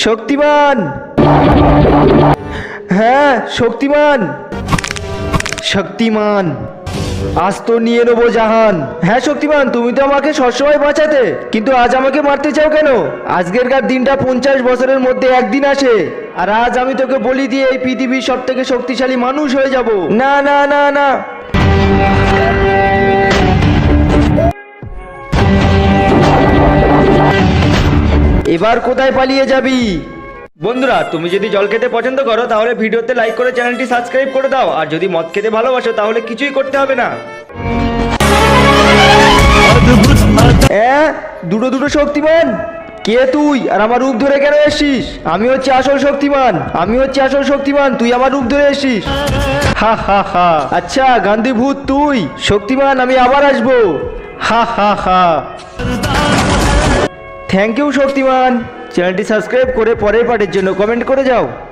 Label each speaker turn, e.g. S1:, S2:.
S1: শক্তিমান। হ্যাঁ শক্তিমান। শক্তিমান, আজ তো নিয়ে নেবো জাহান। হ্যাঁ শক্তিমান, তুমি তো আমাকে সবসময় বাঁচাতে, কিন্তু আজ আমাকে মারতে চাও কেন? আজকেরকার দিনটা 50 বছরের মধ্যে একদিন আসে, আর আজ আমি তোকে বলি দিয়ে এই পৃথিবীর সব থেকে শক্তিশালী মানুষ হয়ে যাব। না না না না। এবার কোথায় পালিয়ে যাবি? বন্ধুরা, তুমি যদি জল খেতে পছন্দ করো তাহলে ভিডিওতে লাইক করে চ্যানেলটি সাবস্ক্রাইব করে দাও, আর যদি মদ খেতে ভালোবাসো তাহলে কিছুই করতে হবে না। দুটো দুটো শক্তিমান, কে তুই আর আমার রূপ ধরে কেন এসছিস? আমি হচ্ছে আসল শক্তিমান, আমি হচ্ছে আসল শক্তিমান, তুই আমার রূপ ধরে এসছিস। হা হা হা। আচ্ছা গান্ধী ভূত তুই? শক্তিমান, আমি আবার আসবো। হা হা হা। থ্যাংক ইউ শক্তিমান। চ্যানেলটি সাবস্ক্রাইব করে পরের পার্টের জন্য কমেন্ট করে যাও।